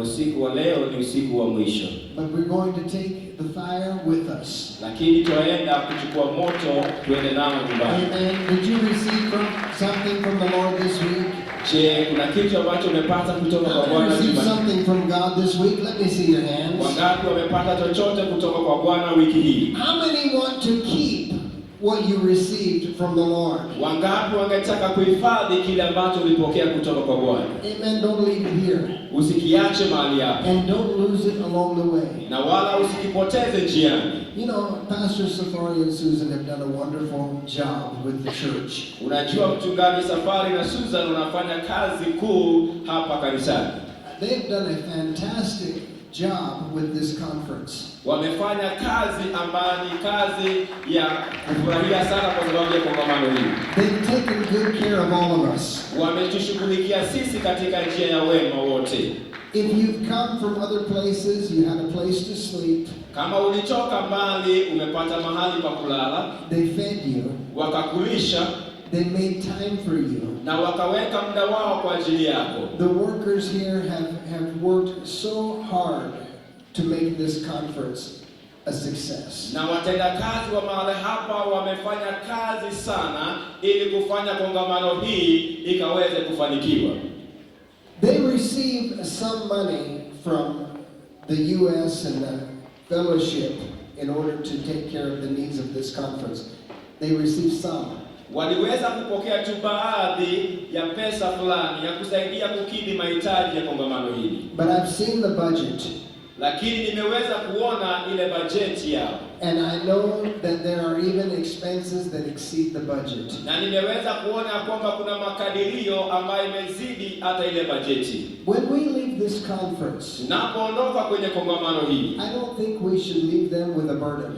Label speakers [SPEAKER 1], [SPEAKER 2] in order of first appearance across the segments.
[SPEAKER 1] usiku wa leo ni usiku wa mwisho.
[SPEAKER 2] But we're going to take the fire with us.
[SPEAKER 1] Lakini tutaenda kuchukua moto tuende nao nyumbani.
[SPEAKER 2] Amen. Did you receive something from the Lord this week?
[SPEAKER 1] Je, kuna kitu ambacho umepata kutoka kwa Bwana
[SPEAKER 2] Receive
[SPEAKER 1] nyumbani?
[SPEAKER 2] something from God this week? Let me see your hands.
[SPEAKER 1] Wangapi wamepata chochote kutoka kwa Bwana wiki hii?
[SPEAKER 2] How many want to keep what you received from the Lord?
[SPEAKER 1] Wangapi wangetaka kuhifadhi kile ambacho ulipokea kutoka kwa Bwana?
[SPEAKER 2] Amen. Don't leave it here.
[SPEAKER 1] Usikiache mahali hapo.
[SPEAKER 2] And don't lose it along the way.
[SPEAKER 1] Na wala usikipoteze njiani.
[SPEAKER 2] You know, Pastor Safari and Susan have done a wonderful job with the church.
[SPEAKER 1] Unajua mchungaji Safari na Susan wanafanya kazi kuu hapa kanisani.
[SPEAKER 2] They've done a fantastic job with this conference.
[SPEAKER 1] Wamefanya kazi ambayo ni kazi ya kufurahia sana kwa sababu ya kongamano hili.
[SPEAKER 2] They've taken good care of all of us.
[SPEAKER 1] Wametushughulikia sisi katika njia ya wema wote.
[SPEAKER 2] If you've come from other places, you had a place to sleep.
[SPEAKER 1] Kama ulitoka mbali umepata mahali pa kulala.
[SPEAKER 2] They fed you.
[SPEAKER 1] Wakakulisha.
[SPEAKER 2] They made time for you.
[SPEAKER 1] Na wakaweka muda wao kwa ajili yako.
[SPEAKER 2] The workers here have worked so hard to make this conference a success.
[SPEAKER 1] Na watendakazi wa mahali hapa wamefanya kazi sana ili kufanya kongamano hii ikaweze kufanikiwa.
[SPEAKER 2] They received some money from the U.S. and the fellowship in order to take care of the needs of this conference. They received some.
[SPEAKER 1] Waliweza kupokea tu baadhi ya pesa fulani ya kusaidia kukidhi mahitaji ya kongamano hili.
[SPEAKER 2] But I've seen the budget.
[SPEAKER 1] Lakini nimeweza kuona ile bajeti yao.
[SPEAKER 2] And I know that there are even expenses that exceed the budget.
[SPEAKER 1] Na nimeweza kuona kwamba kuna makadirio ambayo imezidi hata ile bajeti.
[SPEAKER 2] When we leave this conference,
[SPEAKER 1] tunapoondoka kwenye kongamano hili,
[SPEAKER 2] I don't think we should leave them with a burden.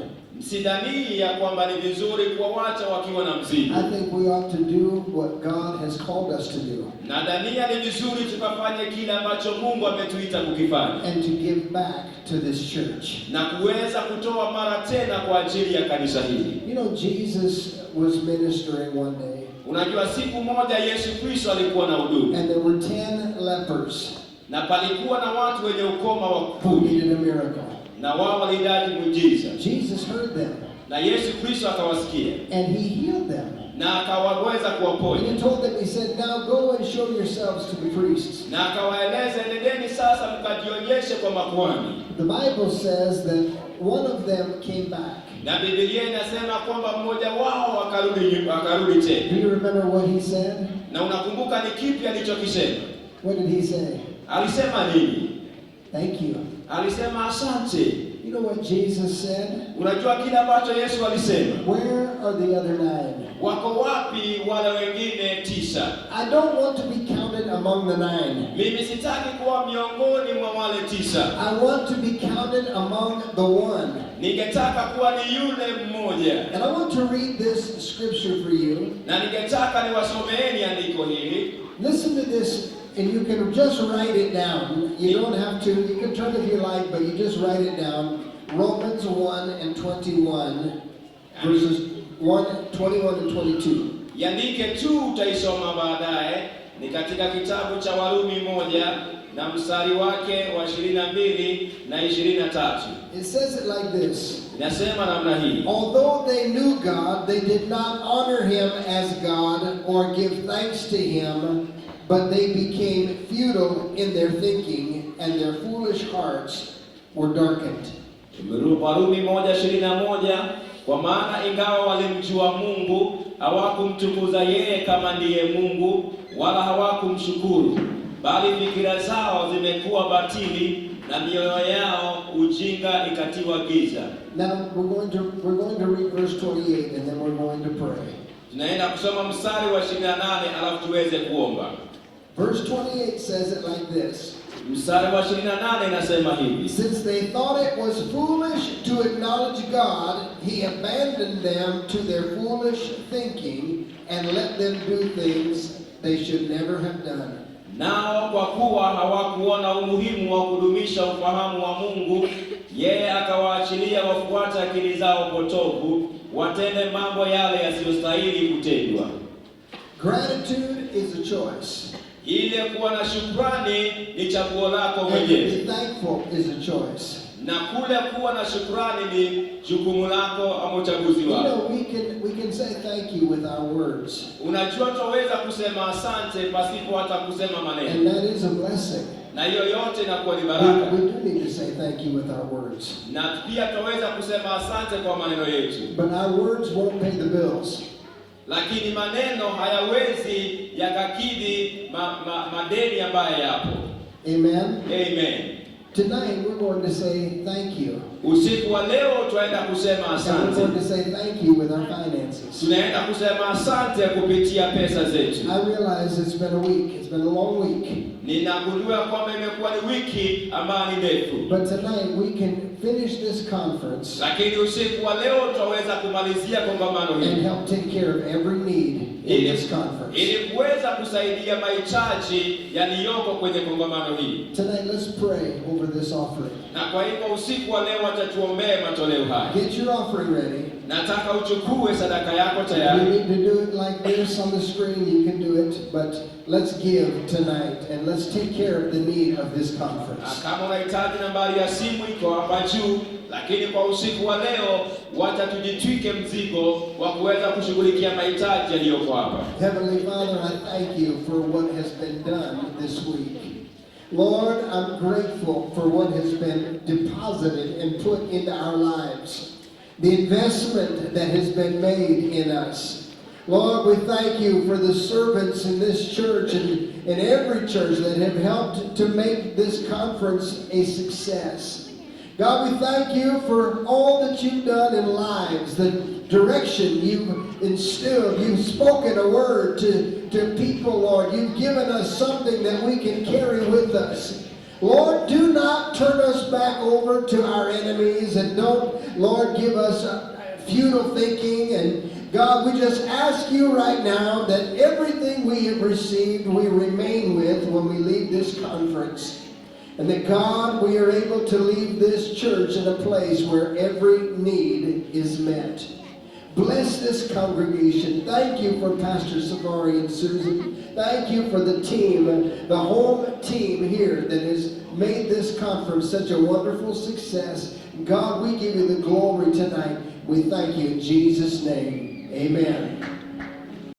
[SPEAKER 1] Sidhani ya kwamba ni vizuri kuwaacha wakiwa na mzigo.
[SPEAKER 2] I think we ought to do what God has called us to do.
[SPEAKER 1] Nadhania ni vizuri tukafanye kile ambacho Mungu ametuita kukifanya.
[SPEAKER 2] And to give back to this church.
[SPEAKER 1] Na kuweza kutoa mara tena kwa ajili ya kanisa hili.
[SPEAKER 2] You know, Jesus was ministering one day.
[SPEAKER 1] Unajua siku moja Yesu Kristo alikuwa na huduma.
[SPEAKER 2] And there were 10 lepers.
[SPEAKER 1] Na palikuwa na watu wenye ukoma wa
[SPEAKER 2] who
[SPEAKER 1] kupuni.
[SPEAKER 2] needed a miracle.
[SPEAKER 1] Na wao walihitaji muujiza.
[SPEAKER 2] Jesus heard them.
[SPEAKER 1] Na Yesu Kristo akawasikia.
[SPEAKER 2] And he healed them.
[SPEAKER 1] Na akawaweza kuwaponya.
[SPEAKER 2] And he told them, he said, now go and show yourselves to the priests.
[SPEAKER 1] Na akawaeleza, nendeni sasa mkajionyeshe kwa makuhani.
[SPEAKER 2] The Bible says that one of them came back.
[SPEAKER 1] Na Biblia inasema kwamba mmoja wao akarudi tena.
[SPEAKER 2] Do you remember what he said?
[SPEAKER 1] Na unakumbuka ni kipi alichokisema?
[SPEAKER 2] What did he say?
[SPEAKER 1] Alisema nini?
[SPEAKER 2] Thank you.
[SPEAKER 1] Alisema asante.
[SPEAKER 2] You know what Jesus said?
[SPEAKER 1] Unajua kile ambacho Yesu alisema?
[SPEAKER 2] Where are the other 9?
[SPEAKER 1] Wako wapi wale wengine 9?
[SPEAKER 2] I don't want to be counted among the 9.
[SPEAKER 1] Mimi sitaki kuwa miongoni mwa wale 9.
[SPEAKER 2] I want to be counted among the 1.
[SPEAKER 1] Ningetaka kuwa ni yule mmoja.
[SPEAKER 2] And I want to read this scripture for you.
[SPEAKER 1] Na ningetaka niwasomeeni andiko hili.
[SPEAKER 2] Listen to this, and you can just write it down. You don't have to, you can turn if you like, but you just write it down. Romans 1:21, verses 21 and 22.
[SPEAKER 1] Yandike tu utaisoma baadaye. Ni katika kitabu cha Warumi 1 na mstari wake wa 22 na 23.
[SPEAKER 2] It says it like this.
[SPEAKER 1] Inasema namna hii.
[SPEAKER 2] Although they knew God, they did not honor him as God or give thanks to him, but they became futile in their thinking, and their foolish hearts were darkened.
[SPEAKER 1] Warumi 1:21, kwa maana ingawa walimjua Mungu, hawakumtukuza yeye kama ndiye Mungu, wala hawakumshukuru, bali fikira zao zimekuwa batili na mioyo yao ujinga ikatiwa giza.
[SPEAKER 2] Now we're going to read verse 28, and then we're going to pray.
[SPEAKER 1] Tunaenda kusoma mstari wa 28 alafu tuweze kuomba.
[SPEAKER 2] Verse 28 says it like this.
[SPEAKER 1] Mstari wa 28 inasema hivi.
[SPEAKER 2] Since they thought it was foolish to acknowledge God, he abandoned them to their foolish thinking and let them do things they should never have done.
[SPEAKER 1] Nao kwa kuwa hawakuona umuhimu wa kudumisha ufahamu wa Mungu, yeye akawaachilia wafuate akili zao potovu, watende mambo yale yasiyostahili kutendwa.
[SPEAKER 2] Gratitude is a choice.
[SPEAKER 1] Ile kuwa na shukrani ni chaguo lako
[SPEAKER 2] And to
[SPEAKER 1] mwenyewe,
[SPEAKER 2] be thankful is a choice.
[SPEAKER 1] na kule kuwa na shukrani ni jukumu lako ama uchaguzi
[SPEAKER 2] You
[SPEAKER 1] wako.
[SPEAKER 2] know, we can say thank you with our words.
[SPEAKER 1] Unajua, twaweza kusema asante pasipo hata kusema maneno,
[SPEAKER 2] And that is a blessing.
[SPEAKER 1] na hiyo yote inakuwa ni
[SPEAKER 2] We
[SPEAKER 1] baraka.
[SPEAKER 2] do need to say thank you with our words.
[SPEAKER 1] Na pia twaweza kusema asante kwa maneno yetu,
[SPEAKER 2] But our words won't pay the bills.
[SPEAKER 1] lakini maneno hayawezi yakakidhi madeni ambayo yapo.
[SPEAKER 2] Amen.
[SPEAKER 1] Amen.
[SPEAKER 2] Tonight we're going to say thank you.
[SPEAKER 1] Usiku wa leo twaenda kusema
[SPEAKER 2] And we're going
[SPEAKER 1] asante.
[SPEAKER 2] to say thank you with our finances.
[SPEAKER 1] Tunaenda kusema asante kupitia pesa zetu.
[SPEAKER 2] I realize it's been a week. It's been a long week.
[SPEAKER 1] Ninagundua kwamba imekuwa ni wiki ambayo ni ndefu,
[SPEAKER 2] But tonight we can finish this conference
[SPEAKER 1] lakini usiku wa leo twaweza kumalizia kongamano
[SPEAKER 2] and
[SPEAKER 1] hili
[SPEAKER 2] help take care of every need in this conference.
[SPEAKER 1] ili kuweza kusaidia mahitaji yaliyoko kwenye kongamano hili.
[SPEAKER 2] Tonight let's pray over this offering.
[SPEAKER 1] Na kwa hivyo usiku wa leo wacha tuombee matoleo haya.
[SPEAKER 2] Get your offering ready.
[SPEAKER 1] Nataka uchukue sadaka yako
[SPEAKER 2] If you
[SPEAKER 1] tayari.
[SPEAKER 2] need to do it like this on the screen, you can do it. But let's give tonight and let's take care of the need of this
[SPEAKER 1] Na
[SPEAKER 2] conference.
[SPEAKER 1] kama unahitaji, nambari ya simu iko hapa juu, lakini kwa usiku wa leo wacha tujitwike mzigo wa kuweza kushughulikia mahitaji yaliyoko hapa.
[SPEAKER 2] Heavenly Father, I thank you for what has been done this week. Lord, I'm grateful for what has been deposited and put into our lives. The investment that has been made in us. Lord, we thank you for the servants in this church and in every church that have helped to make this conference a success. God, we thank you for all that you've done in lives, the direction you've instilled. You've spoken a word to people, Lord. You've given us something that we can carry with us. Lord, do not turn us back over to our enemies, and don't, Lord, give us futile thinking. And God, we just ask you right now that everything we have received, we remain with when we leave this conference. And that, God, we are able to leave this church in a place where every need is met. Bless this congregation. Thank you for Pastor Savari and Susan. Thank you for the team, the home team here that has made this conference such a wonderful success. God, we give you the glory tonight. We thank you in Jesus' name. Amen.